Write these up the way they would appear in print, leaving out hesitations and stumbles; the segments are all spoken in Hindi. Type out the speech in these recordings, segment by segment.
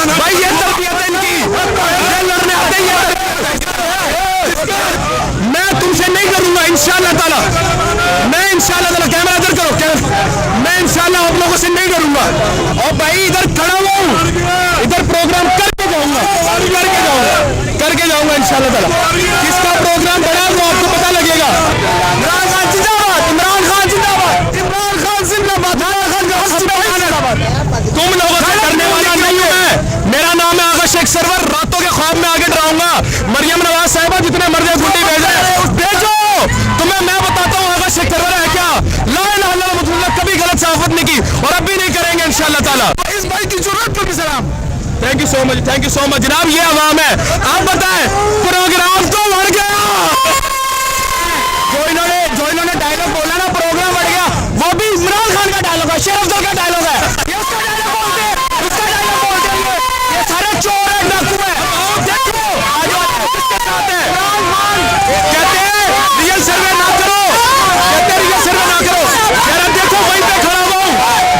भाई ये तरबियत है इनकी, ये लड़ने आते हैं। मैं तुमसे नहीं डरूंगा इंशाअल्लाह ताला, मैं इंशाअल्लाह ताला, कैमरा इधर करो, मैं इंशाअल्लाह आप लोगों से नहीं डरूंगा। और भाई इधर खड़ा हुआ हूँ, इधर प्रोग्राम करके जाऊंगा इंशाअल्लाह ताला। किसका प्रोग्राम बड़ा वो आपको पता लगेगा। इमरान खान जिंदाबाद, इमरान खान जिंदाबाद, इमरान खान जिंदाबाद, तुम लोगों से डरने वाला नहीं हूं मैं। मेरा नाम है आगा शेख सरवर। रातों के ख्वाब में आगे डराऊंगा। मरियम नवाज साहिबा जितने मर्जी गुंडी भेजो, तुम्हें मैं बताता हूँ आगा शेख सरवर है क्या। ला इलाहा इल्लल्लाह मुहम्मद कभी गलत साफत नहीं की और अब भी नहीं करेंगे इंशाअल्लाह ताला। इस भाई की जरूरत पर भी सलाम। Thank you so much, thank you so much जनाब। ये आवाम है, आप बताएं प्रोग्राम तो बढ़ गया। जो इन्होंने डायलॉग बोला ना, प्रोग्राम बढ़ गया, वो भी इमरान खान का डायलॉग है, शेर अफजल का डायलॉग है। ये उसका डायलॉग बोलते हैं, उसका डायलॉग बोलते हैं। ये सारे चोर है, डाकू है। देखो आज किसके साथ है। इमरान खान कहते हैं रियल सर्वे ना करो, कहते हैं रियल सर्वे ना करो। कह रहा देखो वहीं पे खड़ा हुआ हूँ,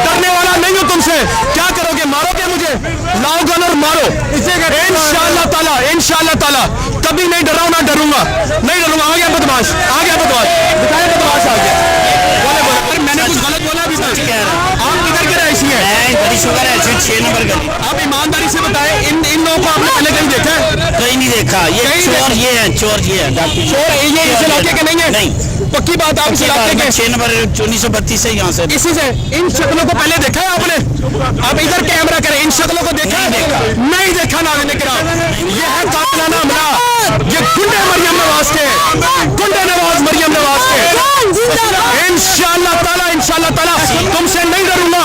डरने वाला नहीं हूँ तुमसे। क्या करोगे, मारोगे मुझे? लाओ गन और मारो इंशाअल्लाह ताला, इंशाअल्लाह ताला। कभी नहीं डरा हूं, ना डरूंगा, नहीं डरूंगा। आ गया बदमाश, आ गया बदमाश, बताए बदमाश आ गया। बोले अरे मैंने कुछ गलत बोला अभी तक? आप किधर के रईसी हैं? शुगर है 6 नंबर गली। आप ईमानदारी से बताएं, इन लोगों को आपने पहले कहीं देखा है? कहीं नहीं देखा। ये चोर ये है, चोर ये है, चोर ये इस इलाके के नहीं है। नहीं, पक्की बात। आप इस इलाके के 6 नंबर 1932 से यहाँ से, इसी से। इन शक्लों को पहले देखा है आपने? आप इधर कैमरा करें, इन शक्लों को देखा है? नहीं देखा नाज़रीन किराम। ये है कातिलाना हमला, ये गुंडे मरियम नवाज के, गुंडे नवाज मरियम नवाज के। इंशाअल्लाह ताला, इंशाअल्लाह ताला तुमसे नहीं डरूंगा,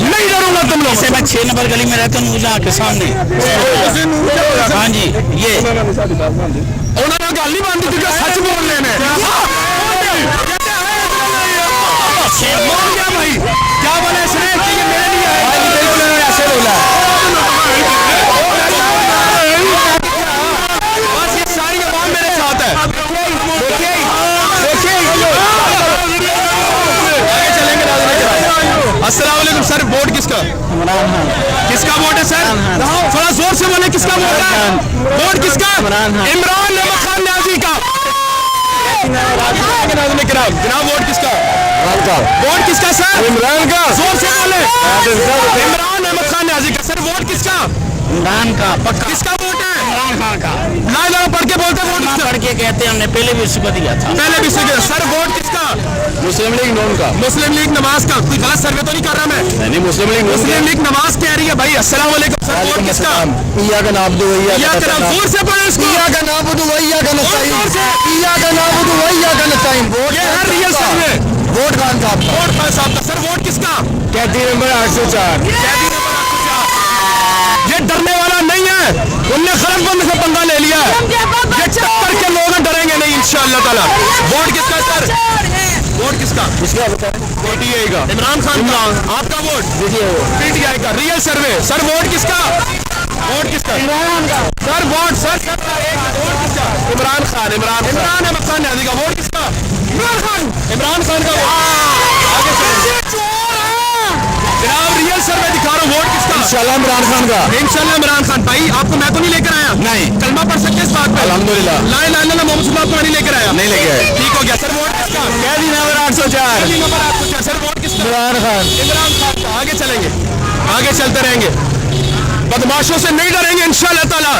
नहीं डरूंगा तुम लोग से। मैं 6 नंबर गली में रहता हूँ, के सामने। हाँ जी, ये उन्होंने गल नहीं बांधी थी, सच बोल रहे हैं। भाई क्या बोला इसने कि ये मेरे लिए है? ऐसे बोला बस, ये सारी आवाम मेरे साथ है। देखिए आगे चलेंगे। अस्सलाम वालेकुम सर, वोट किसका? किसका वोट है सर? थोड़ा जोर से बोले, किसका वोट है? वोट किसका? इमरान अहमद खान न्याजी का। जनाब वोट किसका? वोट किसका सर? इमरान का। जोर से बोले। इमरान अहमद खान न्याजी का। सर वोट किसका? इमरान का। पक्का। किसका वोट है? इमरान खान का। ना ना पढ़ के बोलते वोट पढ़ के कहते हैं, हमने पहले भी उसको दिया था, पहले भी उसको। सर वोट किसका? मुस्लिम लीग नून का। मुस्लिम लीग नमाज का। कोई गलत सर्वे तो नहीं कर रहा मैं? नहीं, मुस्लिम लीग नमाज कह रही है भाई। अस्सलाम वालेकुम सर, वोट किसका? इया का नाम दो, इया का नाम जोर से बोलो इसको। इया का नाम दो, इया का नस्ताईन, इया का नाम दो, इया का नस्ताईन। वोट ये है रियल सर्वे। वोट खान साहब, वोट खान साहब का। सर वोट किसका? कैदी नंबर 804। कैदी नंबर 804। ये डरने वाला नहीं है, उनने खरब बंद से पंगा ले लिया है। ये टक्कर के लोग डरेंगे नहीं इंशाअल्लाह ताला। वोट किसका सर? वोट किसका? किसका बताएं? पीटीआई का। इमरान खान का। आपका वोट? पीटीआई का। रियल सर्वे। सर वोट किसका? वोट किसका? इमरान का। सर वोट सर वोट किसका? इमरान खान। इमरान अहमद खान न्याजी का। वोट किसका? इमरान खान का। आगे जनाब रियल सर्वे दिखा रहा हूँ। वोट किसका? इंशाल्लाह इमरान खान का। इंशाल्लाह इमरान खान। भाई आपको मैं तो नहीं लेकर आया? नहीं। कलमा पढ़ सकते इस बात पे? अल्हम्दुलिल्लाह। ला इलाहा इल्लल्लाह मोहम्मद रसूलुल्लाह को नहीं लेकर आया? नहीं लेकर आया। ठीक हो गया। सर वोट किसका? कैदी नंबर 804। कैदी नंबर 804। सर वोट किसका? इमरान खान। इमरान खान का। आगे चलेंगे, आगे चलते रहेंगे। बदमाशों से नहीं डरेंगे इंशाअल्लाह ताला।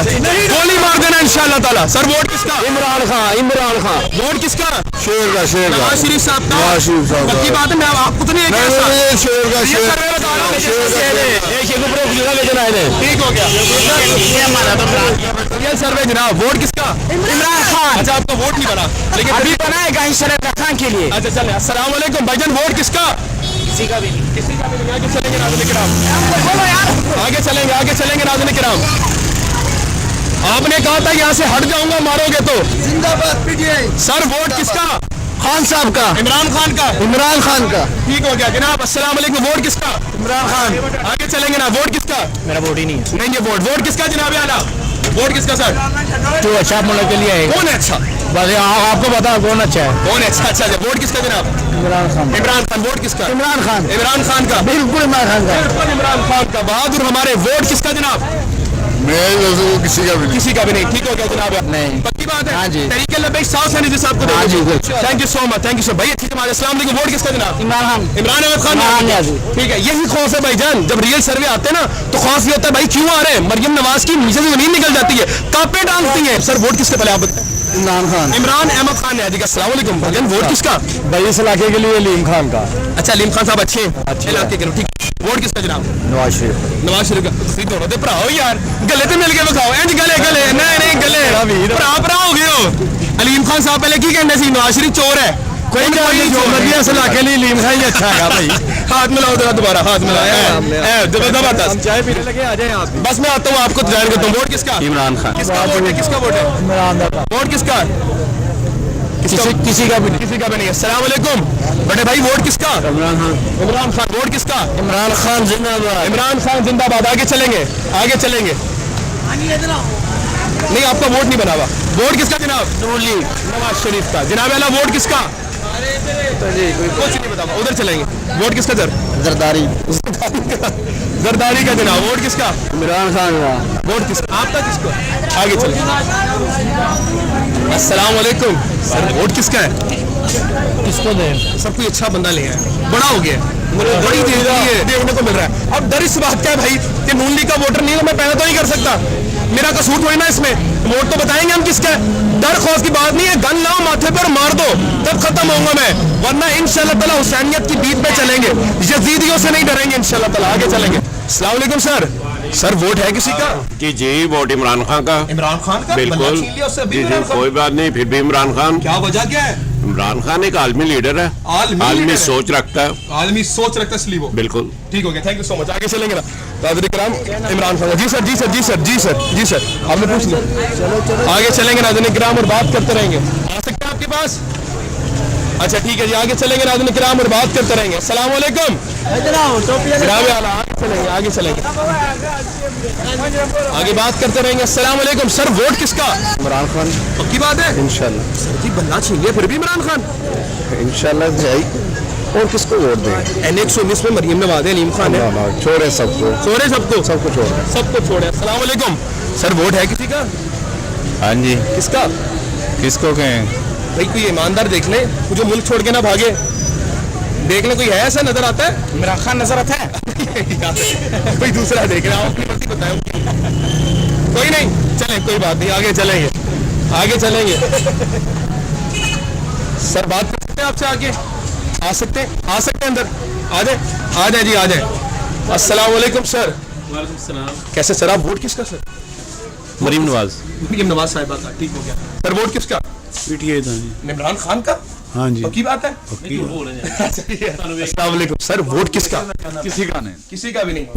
गोली मार देना इंशाअल्लाह ताला। सर वोट किसका? इमरान खान। इमरान खान। वोट किसका? शेर का। शेर का। नवाज शरीफ साहब का। नवाज शरीफ साहब का। बात है, मैं आपको तो नहीं है। शेर का। शेर ठीक हो गया। रियल सर्वे जनाब। वोट किसका? इमरान खान। अच्छा आपको वोट नहीं पड़ा, लेकिन अभी बनाएगा इंशाअल्लाह खान के लिए। अच्छा चले। अस्सलाम वालेकुम भाईजान, वोट किसका? किसी का भी नहीं, किसी का भी नहीं। आगे चलेंगे नाज़रीन किराम, आगे चलेंगे, आगे चलेंगे नाज़रीन किराम। आपने कहा था यहाँ से हट जाऊंगा मारोगे तो। जिंदाबाद पीटीआई। सर वोट किसका? खान साहब का। इमरान खान का। इमरान खान का। ठीक हो गया जनाब। अस्सलाम वालेकुम। वोट किसका? इमरान खान। आगे चलेंगे ना। वोट किसका? मेरा वोट ही नहीं है। नहीं ये वोट किसका जनाब आला? वोट किसका सर? जो अच्छा मुल्क के लिए है। कौन है अच्छा? बस आपको बताओ कौन अच्छा है। कौन है अच्छा? अच्छा वोट किसका जनाब? इमरान खान। इमरान खान। वोट किसका? इमरान खान। इमरान खान का। बिल्कुल इमरान खान का। बिल्कुल इमरान खान का। बहादुर हमारे। वोट किसका जनाब? मैं किसी का भी नहीं। किसी का भी नहीं, ठीक हो गया जनाब? नहीं। पक्की बात है? हाँ जी। तरीके लबैक साउथ सैनिक साहब को हाँ जी, thank you so much, thank you so. भाई अच्छी जमात, अस्सलाम वालेकुम। वोट किसका जनाब? इमरान खान। इमरान अहमद खान। इमरान न्याजी। ठीक है, यही खौफ है भाईजान। जब रियल सर्वे आते हैं ना तो खौफ ये होता है भाई क्यों आ रहे हैं। मरियम नवाज की नीचे से जमीन निकल जाती है, कापे डालती है। सर वोट किसके? पहले आप बताएं। इमरान खान। इमरान अहमद खान न्याजी का। अस्सलाम वालेकुम भाईजान, वोट किसका? भाई इस इलाके के लिए अलीम खान का। अच्छा, अलीम खान साहब अच्छे हैं, अच्छे इलाके के लोग, ठीक। वोट किसका जनाब? नवाज शरीफ। नवाज शरीफ का। सी दोनों दे भरा हो यार, गले ते मिल के विखाओ। इंज गले गले नहीं गले भरा भरा हो गए हो। अलीम खान साहब पहले की कहने सी नवाज शरीफ चोर है। कोई नहीं, जो मर्जी इस इलाके लिए अलीम खान ही अच्छा है भाई। हाथ मिलाओ जरा, दोबारा हाथ मिलाओ। जबरदस्त। चाय पीने लगे, आ जाए आप। बस मैं आता हूँ, आपको जाहिर करता हूँ। वोट किसका? इमरान खान। किसका वोट है? किसका वोट है? इमरान खान। वोट किसका? किसी का भी नहीं। किसी का भी नहीं। अस्सलाम वालेकुम बड़े भाई, वोट किसका? इमरान खान। इमरान खान। वोट किसका? इमरान खान जिंदाबाद। इमरान खान जिंदाबाद। आगे चलेंगे, आगे चलेंगे। नहीं, आपका वोट नहीं बना हुआ। वोट किसका जनाब? नवाज शरीफ का। जनाब आला वोट किसका? कुछ नहीं बता, उधर चलेंगे। वोट किसका सर? जरदारी। जरदारी का जनाब। वोट किसका? इमरान खान का। वोट किसका? आपका किसको? आगे चलेंगे। अस्सलाम वालेकुम सर, वोट किसका है? किसको दे? सब कोई अच्छा बंदा ले आया, बड़ा हो गया है, बड़ी तेजी देखने को मिल रहा है। अब डर इस बात का है भाई कि नून लीग का वोटर नहीं है, मैं पैदा तो नहीं कर सकता, मेरा कसूर थोड़ी ना इसमें। वोट तो बताएंगे हम किसका है। डर खौफ की बात नहीं है, गन लाओ माथे पर मार दो, तब खत्म होऊंगा मैं। वरना इंशाल्लाह ताला हुसैनियत की बीट पे चलेंगे, यजीदियों से नहीं डरेंगे इंशाल्लाह ताला। आगे चलेंगे। अस्सलाम वालेकुम सर। सर वोट है किसी का? जी वोट इमरान खान का। इमरान खान का? बिल्कुल जी, कोई बात नहीं, फिर भी इमरान खान। क्या वजह क्या है? इमरान खान एक आलमी लीडर है, आलमी सोच रखता है, आलमी सोच रखता है, इसलिए वो। बिल्कुल ठीक हो गया, थैंक यू सो मच। आगे चलेंगे ना नाज़रीन किराम। इमरान खान। जी सर, जी सर, जी सर, जी सर, जी सर, आपने पूछ लिया। आगे चलेंगे नाज़रीन किराम और बात करते रहेंगे। आ सकते हैं आपके पास? अच्छा ठीक है जी, आगे चलेंगे नाज़रीन किराम और बात करते रहेंगे। अस्सलाम वालेकुम। जनाब आला, आगे चलेंगे, आगे चलेंगे, आगे बात करते रहेंगे। अस्सलाम वालेकुम सर, वोट किसका? इमरान खान। पक्की बात है? इंशाल्लाह। सर जी बल्ला छीन लिया, फिर भी इमरान खान। इंशाल्लाह जाएगी। और किसको वोट दें? N119 में मरियम नवाज है, अलीम खान है। छोड़े सबको। छोड़े सबको, सबको छोड़े। सबको छोड़े। अस्सलाम वालेकुम सर, वोट है किसी का? हाँ जी। किसका? किसको कहें? भाई कोई ईमानदार देख ले, जो मुल्क छोड़ के ना भागे। देख ले, कोई है ऐसा नजर आता है? इमरान खान नजर आता है। कोई दूसरा देख रहा, अपनी मर्जी बताओ। कोई नहीं, चले कोई बात नहीं, आगे चलेंगे, आगे चलेंगे। सर बात कर सकते हैं आपसे? आगे आ सकते हैं, आ सकते हैं अंदर, आ जाए, आ जाए जी, आ जाए। अस्सलाम वालेकुम सर। वालेकुम सलाम। कैसे सर, आप वोट किसका सर? मरीम नवाज। मरियम नवाज साहिबा का, ठीक हो गया। सर वोट किसका? पीटीआई था। इमरान खान का। हाँ जी। पक्की बात है? पक्की। अस्सलाम वालेकुम सर, वोट किसका? किसी का नहीं। किसी का भी नहीं।